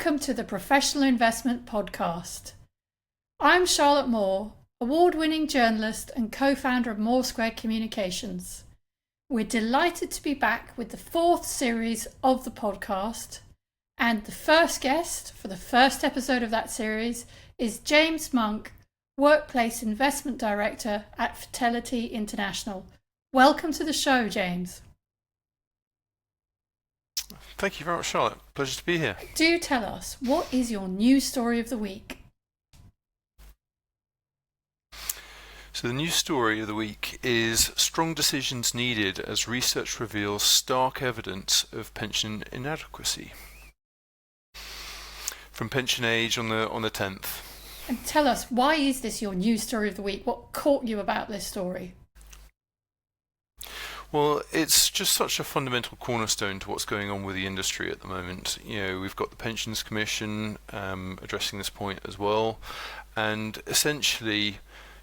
welcome to the Professional Investment Podcast. I'm Charlotte Moore, award-winning journalist and co-founder of Moore Square Communications. We're delighted to be back with the fourth series of the podcast, and the first guest for the first episode of that series is James Monk, Workplace Investment Director at Fidelity International. Welcome to the show, James. Thank you very much, Charlotte. Pleasure to be here. Do tell us, what is your news story of the week? So the news story of the week is strong decisions needed as research reveals stark evidence of pension inadequacy. From Pension Age on the 10th. And tell us, why is this your news story of the week? What caught you about this story? Well, it's just such a fundamental cornerstone to what's going on with the industry at the moment. You know, we've got the Pensions Commission addressing this point as well, and essentially,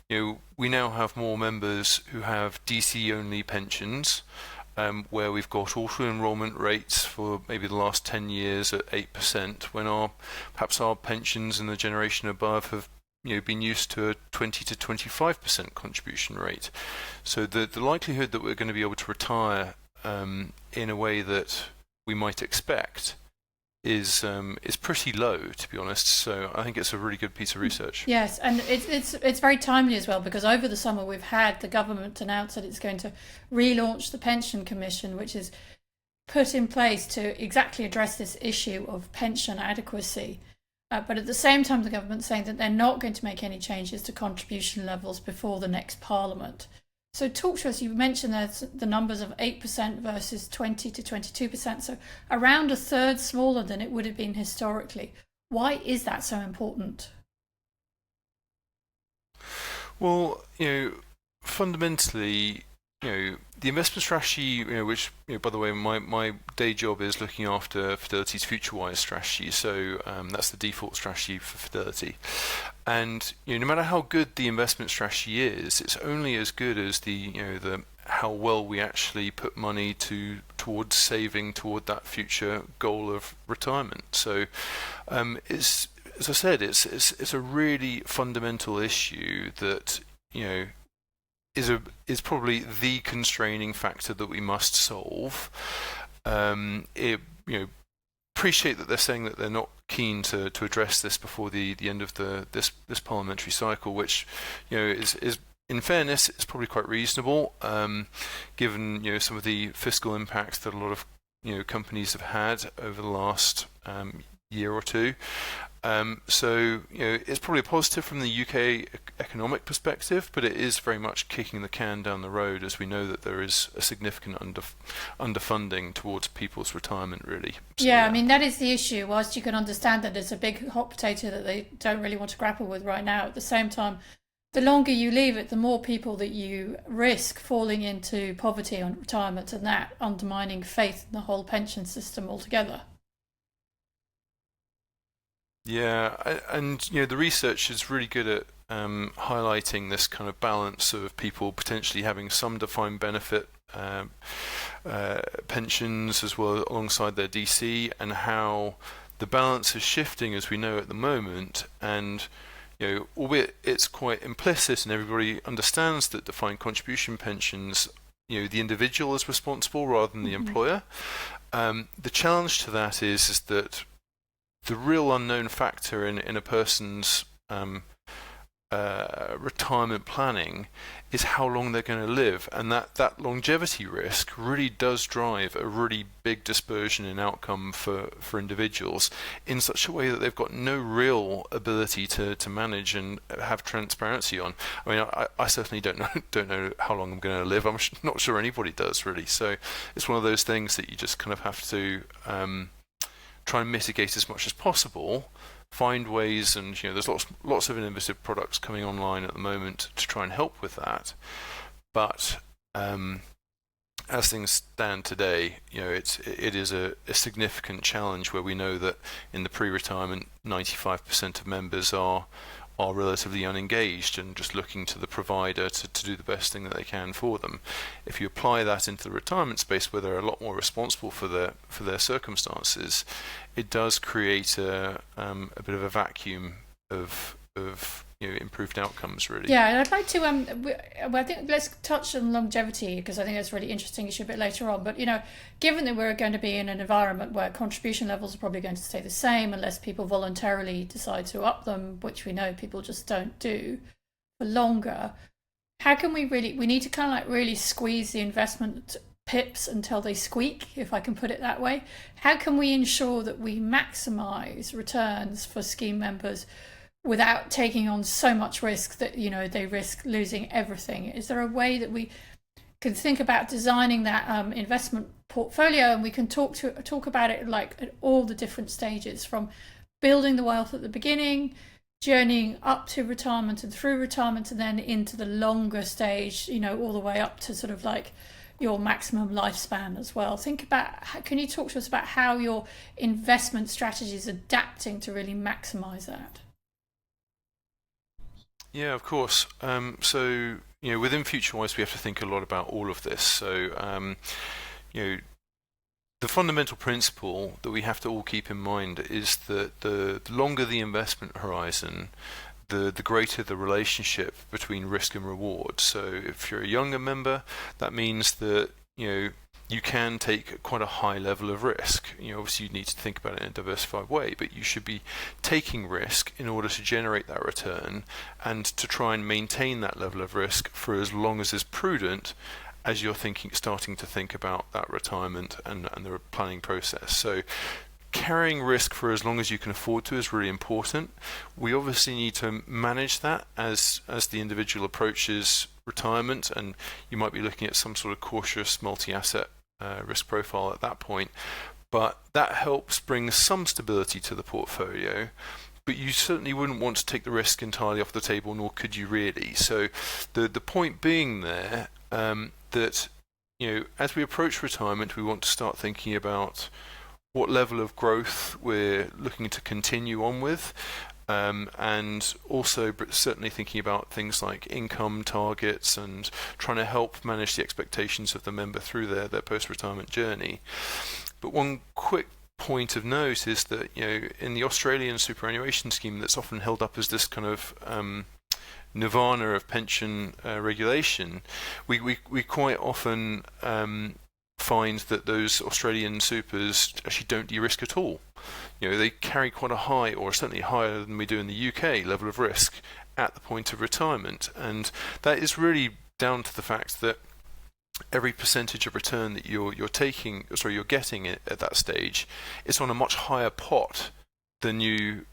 you know, we now have more members who have DC-only pensions, where we've got auto-enrollment rates for maybe the last 10 years at 8%, when perhaps our pensions in the generation above have been used to a 20 to 25% contribution rate. So the likelihood that we're going to be able to retire in a way that we might expect is pretty low, to be honest. So I think it's a really good piece of research. Yes, and it's very timely as well, because over the summer we've had the government announce that it's going to relaunch the Pension Commission, which is put in place to exactly address this issue of pension adequacy. But at the same time, the government's saying that they're not going to make any changes to contribution levels before the next Parliament. So talk to us, you mentioned there's the numbers of 8% versus 20 to 22%, so around a third smaller than it would have been historically. Why is that so important? Well, fundamentally, the investment strategy, which, by the way, my day job is looking after Fidelity's FutureWise strategy, so that's the default strategy for Fidelity. And no matter how good the investment strategy is, it's only as good as the how well we actually put money towards saving toward that future goal of retirement. So, as I said, it's a really fundamental issue that is probably the constraining factor that we must solve. Appreciate that they're saying that they're not keen to address this before the end of this parliamentary cycle, which is in fairness, it's probably quite reasonable, given some of the fiscal impacts that a lot of companies have had over the last year or two. So it's probably a positive from the UK economic perspective, but it is very much kicking the can down the road, as we know that there is a significant underfunding towards people's retirement, really. So, yeah, I mean, that is the issue. Whilst you can understand that it's a big hot potato that they don't really want to grapple with right now, at the same time, the longer you leave it, the more people that you risk falling into poverty on retirement, and that undermining faith in the whole pension system altogether. Yeah, and the research is really good at highlighting this kind of balance of people potentially having some defined benefit pensions as well alongside their DC, and how the balance is shifting, as we know at the moment. And albeit it's quite implicit and everybody understands that defined contribution pensions, the individual is responsible rather than the employer. The challenge to that is that the real unknown factor in a person's retirement planning is how long they're going to live, and that longevity risk really does drive a really big dispersion in outcome for individuals in such a way that they've got no real ability to manage and have transparency on. I mean, I certainly don't know how long I'm going to live. I'm not sure anybody does, really. So it's one of those things that you just kind of have to try and mitigate as much as possible, find ways, and there's lots of innovative products coming online at the moment to try and help with that. But as things stand today, it is a significant challenge, where we know that in the pre-retirement, 95% of members are are relatively unengaged and just looking to the provider to do the best thing that they can for them. If you apply that into the retirement space, where they're a lot more responsible for their circumstances, it does create a bit of a vacuum of improved outcomes, really. Yeah, and I'd like to I think let's touch on longevity, because I think that's a really interesting issue a bit later on. But given that we're going to be in an environment where contribution levels are probably going to stay the same unless people voluntarily decide to up them, which we know people just don't do for longer, how can we need to kind of like really squeeze the investment pips until they squeak, if I can put it that way. How can we ensure that we maximise returns for scheme members without taking on so much risk that they risk losing everything? Is there a way that we can think about designing that investment portfolio, and we can talk about it like at all the different stages, from building the wealth at the beginning, journeying up to retirement and through retirement, and then into the longer stage, all the way up to sort of like your maximum lifespan as well. Can you talk to us about how your investment strategy is adapting to really maximize that? Yeah, of course. So, within FutureWise, we have to think a lot about all of this. So, the fundamental principle that we have to all keep in mind is that the longer the investment horizon, the greater the relationship between risk and reward. So, if you're a younger member, that means that you can take quite a high level of risk. Obviously you need to think about it in a diversified way, but you should be taking risk in order to generate that return and to try and maintain that level of risk for as long as is prudent as you're starting to think about that retirement and the planning process. So carrying risk for as long as you can afford to is really important. We obviously need to manage that as the individual approaches retirement, and you might be looking at some sort of cautious multi-asset risk profile at that point, but that helps bring some stability to the portfolio. But you certainly wouldn't want to take the risk entirely off the table, nor could you really. So the point being there, that as we approach retirement, we want to start thinking about what level of growth we're looking to continue on with, and also certainly thinking about things like income targets and trying to help manage the expectations of the member through their post-retirement journey. But one quick point of note is that in the Australian superannuation scheme, that's often held up as this kind of nirvana of pension regulation, we quite often find that those Australian supers actually don't de-risk at all. They carry quite a high, or certainly higher than we do in the UK, level of risk at the point of retirement, and that is really down to the fact that every percentage of return that you're getting at that stage, it's on a much higher pot than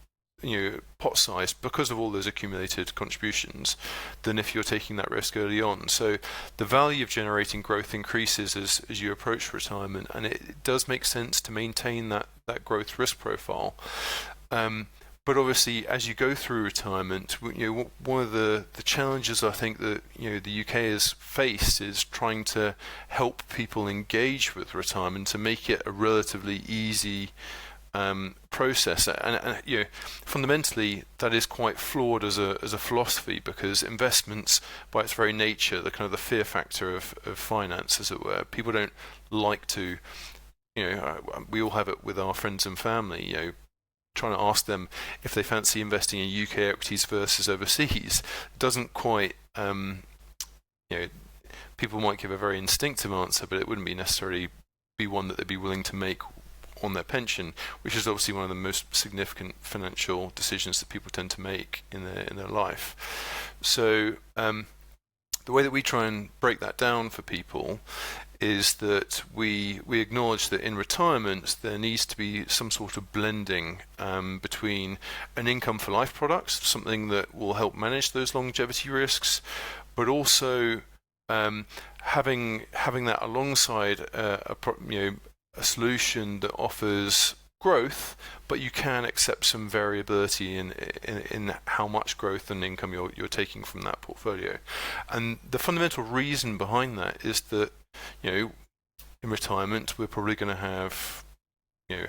pot size, because of all those accumulated contributions, than if you're taking that risk early on. So the value of generating growth increases as you approach retirement, and it does make sense to maintain that growth risk profile. But obviously, as you go through retirement, one of the challenges I think that the UK has faced is trying to help people engage with retirement to make it a relatively easy process, and fundamentally that is quite flawed as a philosophy, because investments, by its very nature, the kind of the fear factor of finance, as it were. People don't like to, we all have it with our friends and family, trying to ask them if they fancy investing in UK equities versus overseas doesn't quite, people might give a very instinctive answer, but it wouldn't be necessarily be one that they'd be willing to make on their pension, which is obviously one of the most significant financial decisions that people tend to make in their life. So the way that we try and break that down for people is that we acknowledge that in retirement there needs to be some sort of blending between an income for life product, something that will help manage those longevity risks, but also having that alongside a solution that offers growth, but you can accept some variability in how much growth and income you're taking from that portfolio. And the fundamental reason behind that is that in retirement we're probably going to have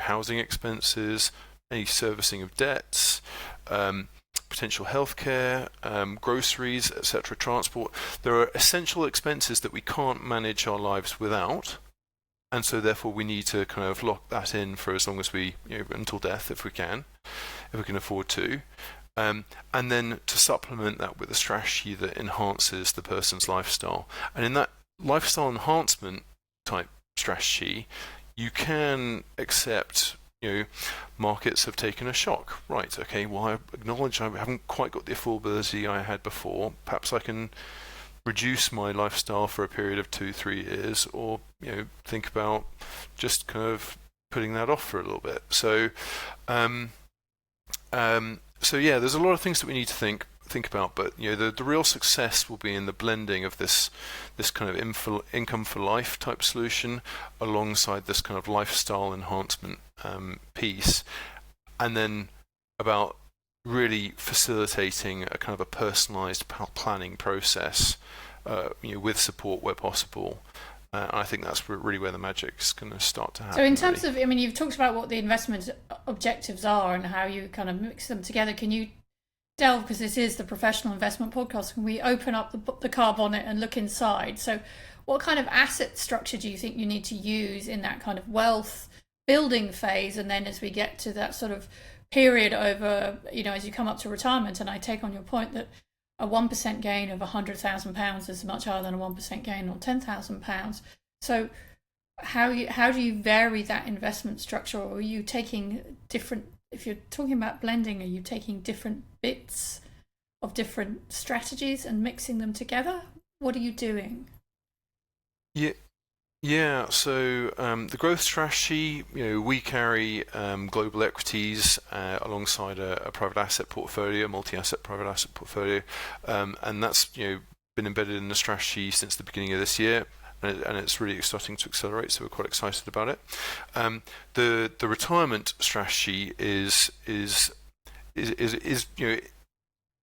housing expenses, any servicing of debts, potential healthcare, groceries, etc., transport. There are essential expenses that we can't manage our lives without, and so therefore we need to kind of lock that in for as long as we, until death, if we can afford to. And then to supplement that with a strategy that enhances the person's lifestyle. And in that lifestyle enhancement type strategy, you can accept, markets have taken a shock. Right, okay, well, I acknowledge I haven't quite got the affordability I had before. Perhaps I can reduce my lifestyle for a period of 2-3 years, or think about just kind of putting that off for a little bit. So so yeah, there's a lot of things that we need to think about, but the real success will be in the blending of this kind of income for life type solution alongside this kind of lifestyle enhancement piece, and then about really facilitating a kind of a personalized planning process, with support where possible. I think that's really where the magic's going to start to happen. So in terms of, you've talked about what the investment objectives are and how you kind of mix them together. Can you delve, because this is the professional investment podcast, can we open up the car bonnet and look inside? So what kind of asset structure do you think you need to use in that kind of wealth building phase? And then as we get to that sort of period over, as you come up to retirement, and I take on your point that a 1% gain of £100,000 is much higher than a 1% gain on £10,000. So how do you vary that investment structure? Or are you taking different, if you're talking about blending, are you taking different bits of different strategies and mixing them together? What are you doing? Yeah, so the growth strategy, we carry global equities alongside a private asset portfolio, multi-asset private asset portfolio, and that's been embedded in the strategy since the beginning of this year, and it's really starting to accelerate. So we're quite excited about it. The retirement strategy is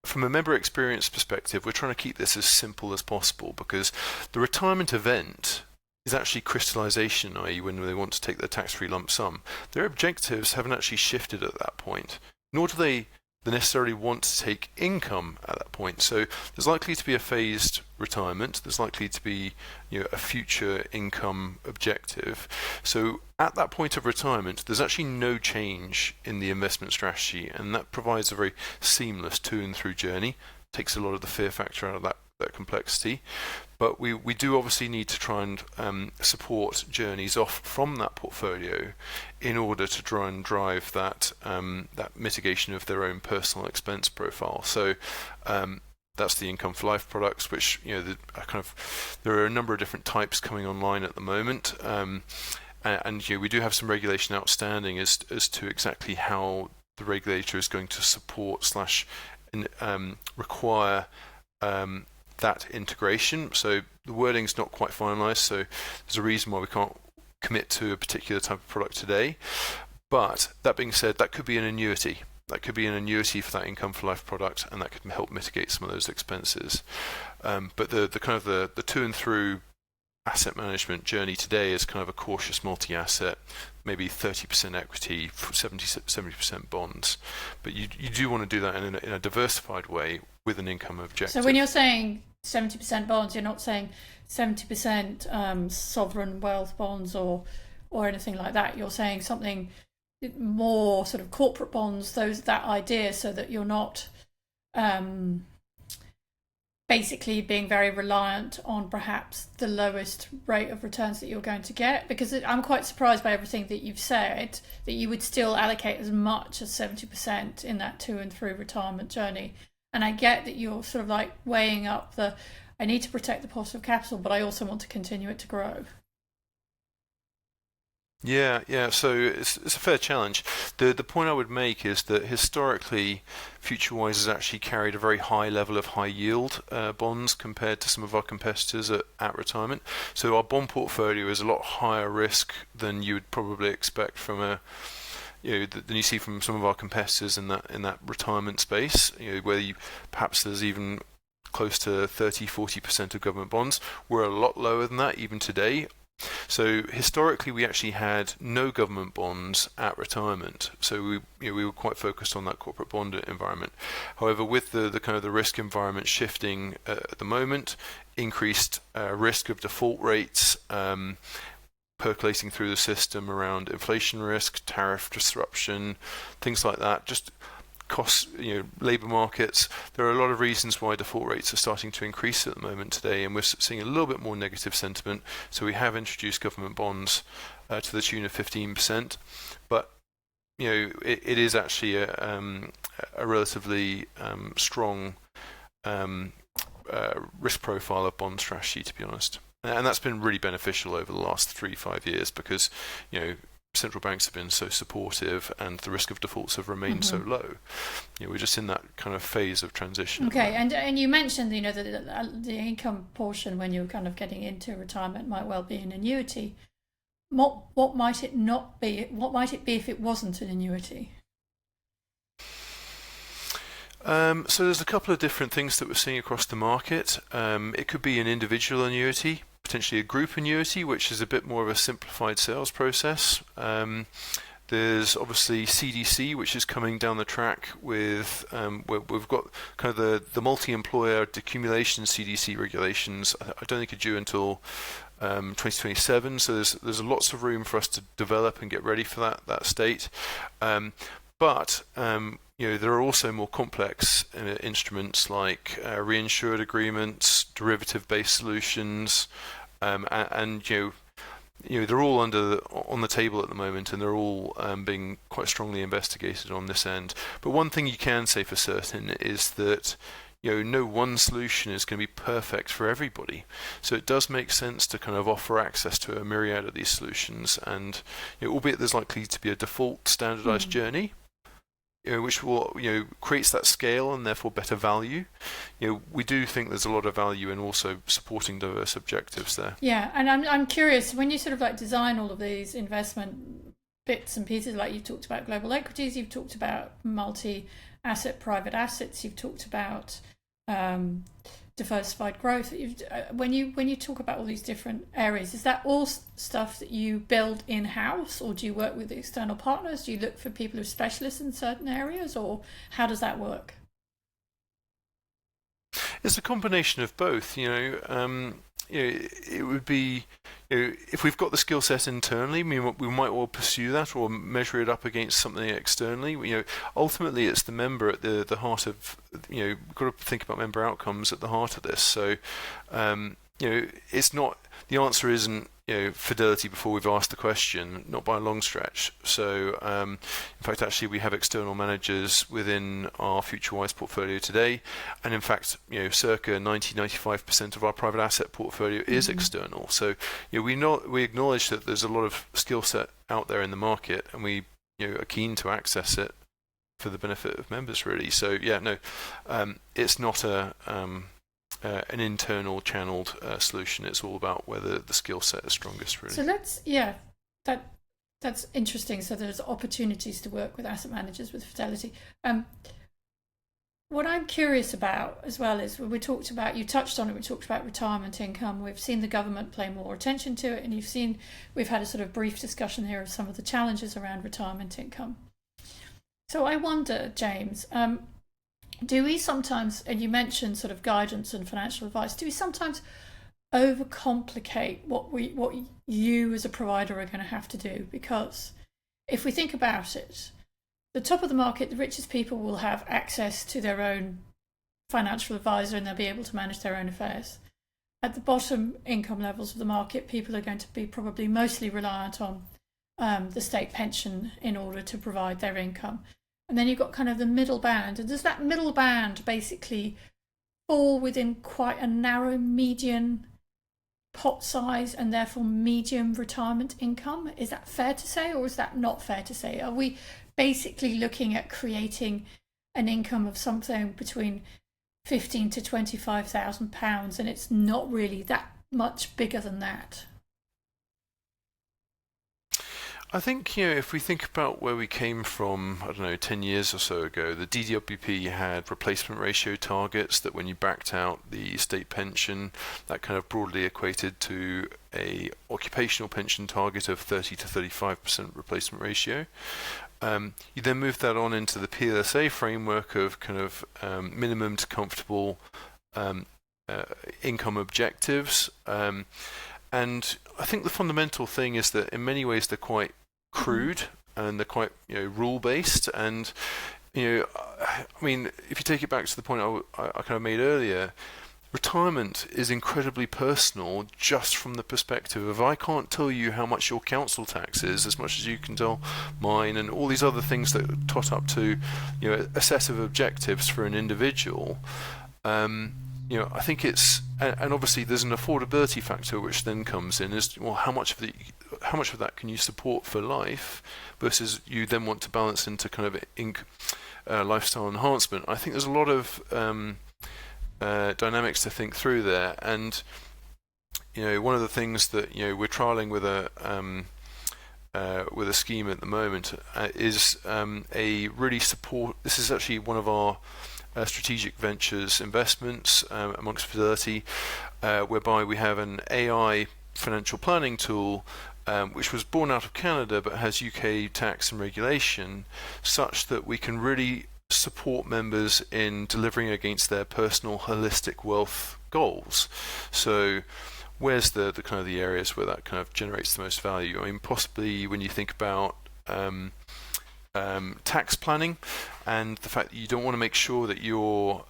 from a member experience perspective, we're trying to keep this as simple as possible, because the retirement event is actually crystallization, i.e. when they want to take their tax-free lump sum. Their objectives haven't actually shifted at that point, nor do they necessarily want to take income at that point. So there's likely to be a phased retirement, there's likely to be a future income objective. So at that point of retirement, there's actually no change in the investment strategy, and that provides a very seamless to and through journey, takes a lot of the fear factor out of that complexity. But we do obviously need to try and support journeys off from that portfolio in order to try and drive that mitigation of their own personal expense profile. So that's the income for life products, which there are a number of different types coming online at the moment, and we do have some regulation outstanding as to exactly how the regulator is going to support / require that integration. So the wording's not quite finalized, so there's a reason why we can't commit to a particular type of product today. But that being said, that could be an annuity. That could be an annuity for that income for life product, and that could help mitigate some of those expenses. But the kind of the to and through asset management journey today is kind of a cautious multi-asset, maybe 30% equity, 70% bonds. But you do want to do that in a diversified way with an income objective. So when you're saying 70% bonds, you're not saying 70% sovereign wealth bonds or anything like that. You're saying something more sort of corporate bonds, that idea, so that you're not basically being very reliant on perhaps the lowest rate of returns that you're going to get. Because I'm quite surprised by everything that you've said, that you would still allocate as much as 70% in that to and through retirement journey. And I get that you're sort of like weighing up I need to protect the pot of capital, but I also want to continue it to grow. Yeah. So it's a fair challenge. The point I would make is that historically, FutureWise has actually carried a very high level of high yield bonds compared to some of our competitors at retirement. So our bond portfolio is a lot higher risk than you would probably expect from than you see from some of our competitors in that retirement space. Where perhaps there's even close to 30-40% of government bonds. We're a lot lower than that even today. So historically, we actually had no government bonds at retirement. So we were quite focused on that corporate bond environment. However, with the kind of the risk environment shifting at the moment, increased risk of default rates, percolating through the system around inflation risk, tariff disruption, things like that, just costs, labour markets. There are a lot of reasons why default rates are starting to increase at the moment today, and we're seeing a little bit more negative sentiment. So we have introduced government bonds to the tune of 15%, but it is actually a relatively strong risk profile of bond strategy, to be honest. And that's been really beneficial over the last 3-5 years because, central banks have been so supportive and the risk of defaults have remained so low. We're just in that kind of phase of transition. Okay, and you mentioned, the income portion when you're kind of getting into retirement might well be an annuity. What might it not be? What might it be if it wasn't an annuity? So there's a couple of different things that we're seeing across the market. It could be an individual annuity, potentially a group annuity, which is a bit more of a simplified sales process. There's obviously CDC, which is coming down the track with where we've got kind of the multi-employer decumulation CDC regulations. I don't think are due until 2027. So there's lots of room for us to develop and get ready for that state. But there are also more complex instruments like reinsured agreements, derivative-based solutions, and they're all on the table at the moment, and they're all being quite strongly investigated on this end. But one thing you can say for certain is that no one solution is going to be perfect for everybody. So it does make sense to kind of offer access to a myriad of these solutions, and albeit there's likely to be a default standardized journey, which will creates that scale and therefore better value. We do think there's a lot of value in also supporting diverse objectives there. Yeah, and I'm curious, when you sort of like design all of these investment bits and pieces, like you've talked about global equities, you've talked about multi-asset private assets, you've talked about diversified growth. When you talk about all these different areas, is that all stuff that you build in-house, or do you work with external partners? Do you look for people who are specialists in certain areas, or how does that work? It's a combination of both. It would be, if we've got the skill set internally, we might well pursue that or measure it up against something externally. Ultimately, it's the member at the heart of. We've got to think about member outcomes at the heart of this. So, it's not, the answer isn't Fidelity before we've asked the question, not by a long stretch. So in fact, actually, we have external managers within our FutureWise portfolio today, and in fact, circa 90-95% of our private asset portfolio is external. So we acknowledge that there's a lot of skill set out there in the market, and we are keen to access it for the benefit of members, really. So it's not an internal channeled solution. It's all about whether the skill set is strongest, really. So that's interesting. So there's opportunities to work with asset managers with Fidelity. What I'm curious about as well is when you touched on it, we talked about retirement income. We've seen the government pay more attention to it, and we've had a sort of brief discussion here of some of the challenges around retirement income. So I wonder, James, do we sometimes, and you mentioned sort of guidance and financial advice, do we sometimes overcomplicate what you as a provider are going to have to do? Because if we think about it, the top of the market, the richest people will have access to their own financial advisor and they'll be able to manage their own affairs. At the bottom income levels of the market, people are going to be probably mostly reliant on the state pension in order to provide their income. And then you've got kind of the middle band. And does that middle band basically fall within quite a narrow median pot size and therefore medium retirement income? Is that fair to say, or is that not fair to say? Are we basically looking at creating an income of something between £15,000 to £25,000 and it's not really that much bigger than that? I think, if we think about where we came from, I don't know, 10 years or so ago, the DWP had replacement ratio targets that when you backed out the state pension, that kind of broadly equated to a occupational pension target of 30 to 35% replacement ratio. You then moved that on into the PLSA framework of kind of minimum to comfortable income objectives. And I think the fundamental thing is that in many ways they're quite crude and they're quite rule based. And I mean, if you take it back to the point I kind of made earlier, retirement is incredibly personal just from the perspective of I can't tell you how much your council tax is as much as you can tell mine, and all these other things that tot up to a set of objectives for an individual. I think it's, and obviously there's an affordability factor which then comes in, is well, how much of that can you support for life versus you then want to balance into kind of lifestyle enhancement. I think there's a lot of dynamics to think through there, and one of the things that we're trialing with a scheme at the moment is a really support. This is actually one of our strategic ventures investments amongst Fidelity, whereby we have an AI financial planning tool which was born out of Canada but has UK tax and regulation, such that we can really support members in delivering against their personal holistic wealth goals. So where's the kind of the areas where that kind of generates the most value? I mean, possibly when you think about tax planning and the fact that you don't want to make sure that you're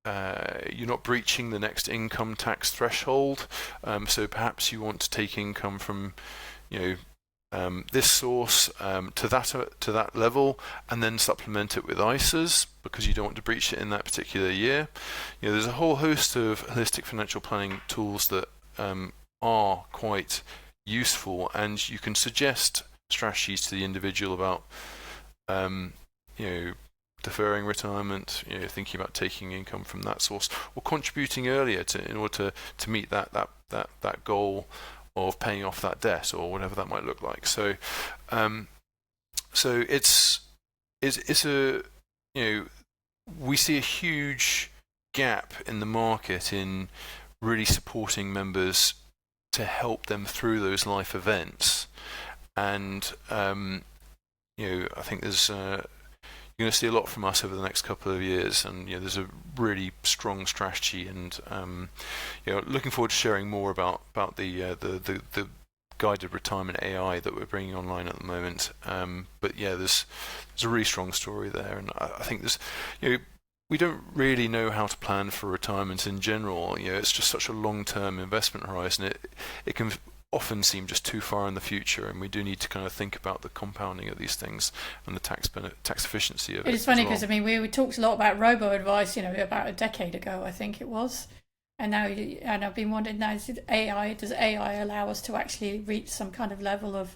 not breaching the next income tax threshold. So perhaps you want to take income from this source to that level, and then supplement it with ISAs because you don't want to breach it in that particular year. There's a whole host of holistic financial planning tools that are quite useful, and you can suggest strategies to the individual about deferring retirement, thinking about taking income from that source, or contributing earlier in order to meet that goal of paying off that debt, or whatever that might look like. So it's a we see a huge gap in the market in really supporting members to help them through those life events. And I think there's you're going to see a lot from us over the next couple of years, and there's a really strong strategy, and looking forward to sharing more about the guided retirement AI that we're bringing online at the moment. But there's a really strong story there, and I think there's we don't really know how to plan for retirement in general. It's just such a long-term investment horizon. It can often seem just too far in the future, and we do need to kind of think about the compounding of these things and the tax efficiency of it. It's funny because we talked a lot about robo advice, about a decade ago, I think it was, and now I've been wondering now, does AI allow us to actually reach some kind of level of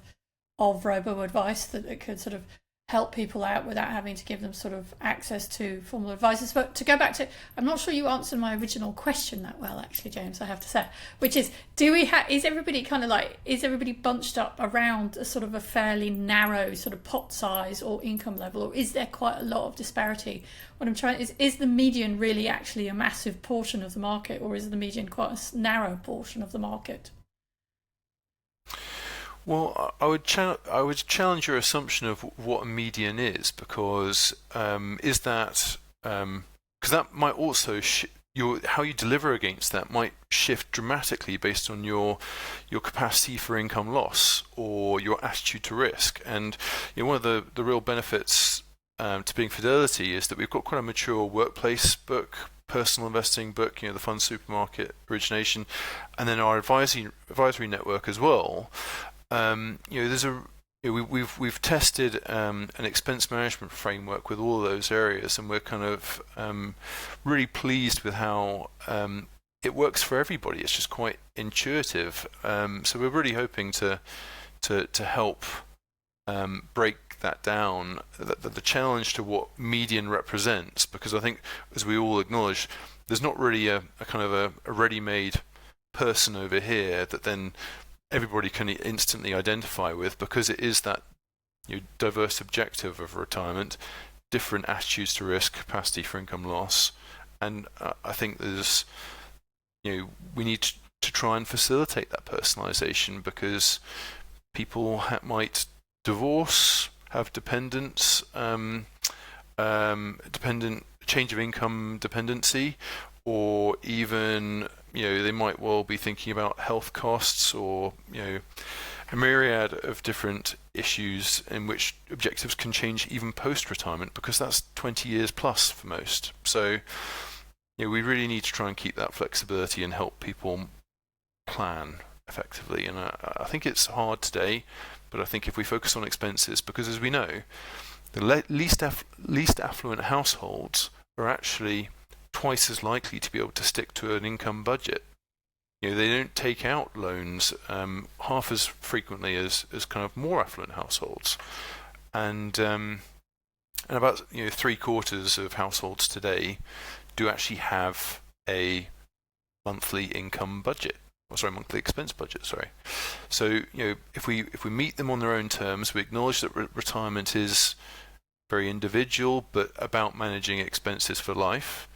robo advice that could sort of help people out without having to give them sort of access to formal advisors? But to go back to, I'm not sure you answered my original question that well, actually, James, I have to say, which is, is everybody bunched up around a sort of a fairly narrow sort of pot size or income level, or is there quite a lot of disparity? What I'm trying is the median really actually a massive portion of the market, or is the median quite a narrow portion of the market? Well, I would challenge your assumption of what a median is, because is that because that might also how you deliver against that might shift dramatically based on your capacity for income loss or your attitude to risk. And one of the real benefits to being Fidelity is that we've got quite a mature workplace book, personal investing book, the fund supermarket origination, and then our advisory network as well. There's we've tested an expense management framework with all of those areas, and we're kind of really pleased with how it works for everybody. It's just quite intuitive. So we're really hoping to help break that down, the challenge to what median represents, because I think, as we all acknowledge, there's not really a kind of a ready-made person over here that then everybody can instantly identify with, because it is that diverse objective of retirement, different attitudes to risk, capacity for income loss, and I think there's we need to try and facilitate that personalisation, because people might divorce, have dependents, dependent change of income dependency, or even they might well be thinking about health costs, or a myriad of different issues in which objectives can change even post-retirement, because that's 20 years plus for most. So we really need to try and keep that flexibility and help people plan effectively. And I think it's hard today, but I think if we focus on expenses, because as we know, the least affluent households are actually twice as likely to be able to stick to an income budget. They don't take out loans half as frequently as kind of more affluent households, and about 3/4 of households today do actually have a monthly income budget. Monthly expense budget. So if we meet them on their own terms, we acknowledge that retirement is very individual, but about managing expenses for life,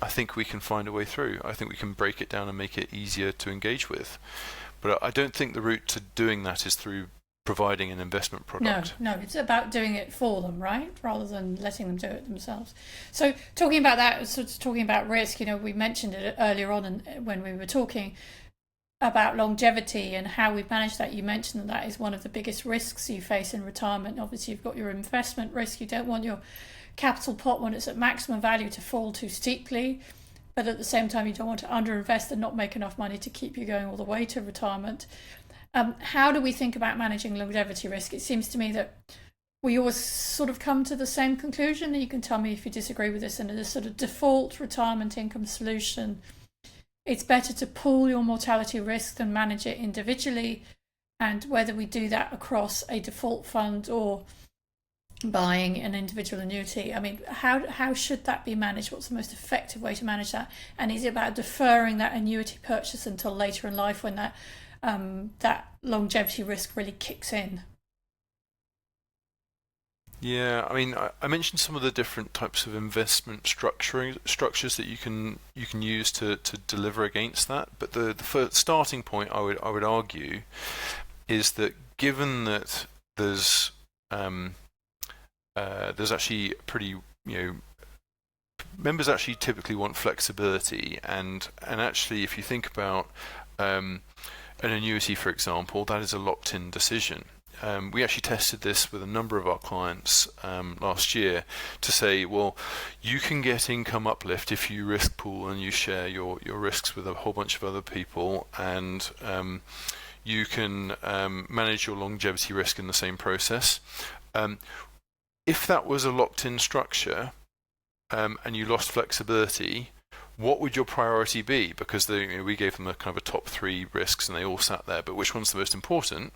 I think we can find a way through. I think we can break it down and make it easier to engage with. But I don't think the route to doing that is through providing an investment product. No, it's about doing it for them, right? Rather than letting them do it themselves. So talking about that, talking about risk, we mentioned it earlier on when we were talking about longevity and how we manage that. You mentioned that is one of the biggest risks you face in retirement. Obviously, you've got your investment risk. You don't want your capital pot, when it's at maximum value, to fall too steeply, but at the same time you don't want to underinvest and not make enough money to keep you going all the way to retirement. How do we think about managing longevity risk? It seems to me that we always sort of come to the same conclusion, and you can tell me if you disagree with this, and this sort of default retirement income solution, it's better to pool your mortality risk than manage it individually. And whether we do that across a default fund or buying an individual annuity, I mean, how should that be managed? What's the most effective way to manage that? And is it about deferring that annuity purchase until later in life, when that longevity risk really kicks in? Yeah, I mean, I mentioned some of the different types of investment structures that you can use to deliver against that. But the first starting point, I would argue, is that given that there's actually pretty members actually typically want flexibility, and actually if you think about an annuity, for example, that is a locked-in decision. We actually tested this with a number of our clients last year to say, well, you can get income uplift if you risk pool and you share your risks with a whole bunch of other people, and you can manage your longevity risk in the same process. If that was a locked-in structure and you lost flexibility, what would your priority be? Because we gave them a kind of a top 3 risks and they all sat there, but which one's the most important?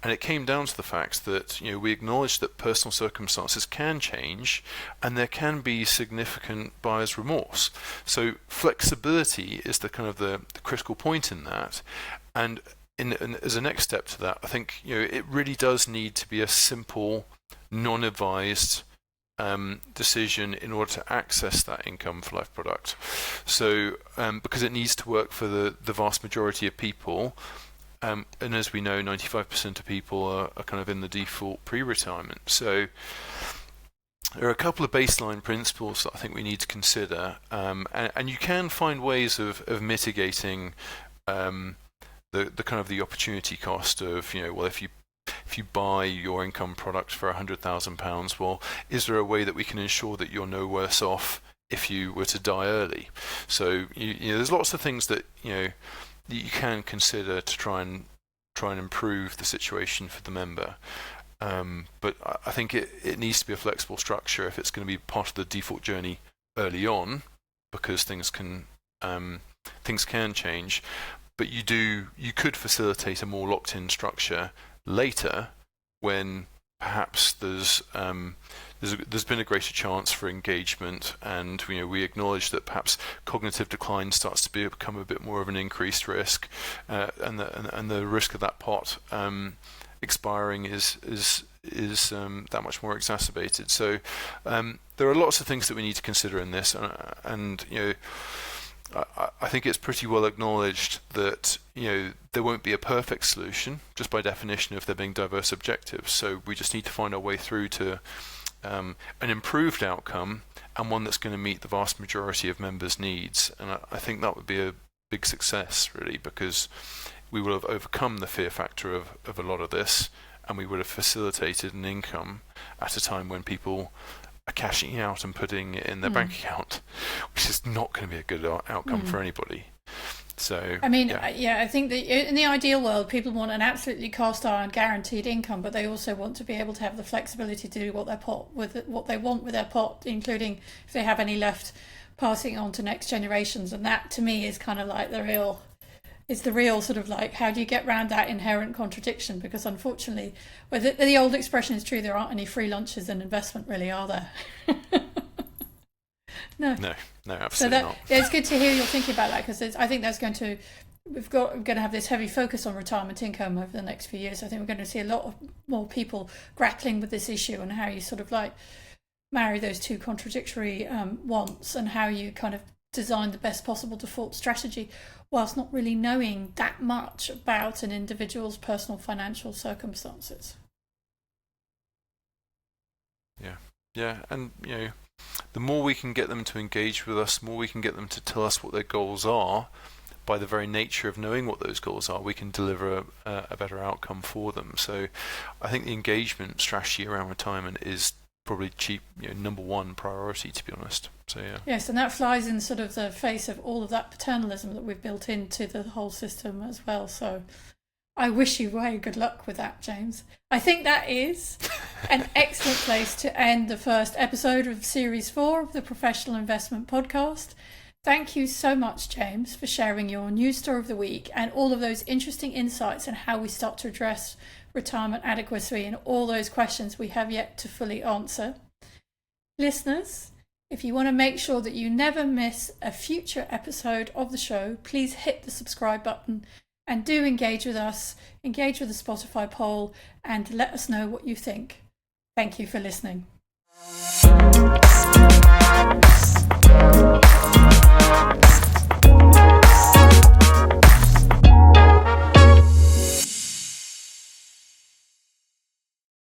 And it came down to the fact that we acknowledge that personal circumstances can change and there can be significant buyer's remorse. So flexibility is the kind of the critical point in that. And as a next step to that, I think it really does need to be a simple, non-advised decision in order to access that income for life product. So because it needs to work for the vast majority of people, and as we know, 95% of people are kind of in the default pre-retirement. So there are a couple of baseline principles that I think we need to consider, and you can find ways of mitigating the kind of the opportunity cost of well, if you buy your income product for £100,000, well, is there a way that we can ensure that you're no worse off if you were to die early? So there's lots of things that that you can consider to try and improve the situation for the member. But I think it needs to be a flexible structure if it's going to be part of the default journey early on, because things can change. But you could facilitate a more locked-in structure later, when perhaps there's been a greater chance for engagement, and we acknowledge that perhaps cognitive decline starts to become a bit more of an increased risk, and the risk of that pot expiring is that much more exacerbated. So there are lots of things that we need to consider in this, and I think it's pretty well acknowledged that there won't be a perfect solution just by definition if there being diverse objectives. So we just need to find our way through to an improved outcome, and one that's going to meet the vast majority of members' needs. And I think that would be a big success, really, because we will have overcome the fear factor of a lot of this, and we would have facilitated an income at a time when people are cashing out and putting it in their bank account, which is not going to be a good outcome for anybody. So I mean, I think that in the ideal world, people want an absolutely cast iron guaranteed income, but they also want to be able to have the flexibility to do what they want with their pot, including if they have any left, passing on to next generations. And that, to me, is kind of like the real sort of like, how do you get around that inherent contradiction? Because unfortunately, the old expression is true, there aren't any free lunches in investment, really, are there? No, absolutely not. It's good to hear you're thinking about that, because I think we're going to have this heavy focus on retirement income over the next few years. I think we're going to see a lot of more people grappling with this issue, and how you sort of like marry those two contradictory wants, and how you kind of design the best possible default strategy whilst not really knowing that much about an individual's personal financial circumstances. Yeah, and the more we can get them to engage with us, the more we can get them to tell us what their goals are, by the very nature of knowing what those goals are, we can deliver a better outcome for them. So I think the engagement strategy around retirement is probably number one priority, to be honest. So yes, and that flies in sort of the face of all of that paternalism that we've built into the whole system as well. So I wish you very good luck with that, James. I think that is an excellent place to end the first episode of Series 4 of the Professional Investment Podcast. Thank you so much, James, for sharing your news story of the week and all of those interesting insights on how we start to address retirement adequacy and all those questions we have yet to fully answer. Listeners, if you want to make sure that you never miss a future episode of the show, please hit the subscribe button and do engage with us, engage with the Spotify poll, and let us know what you think. Thank you for listening.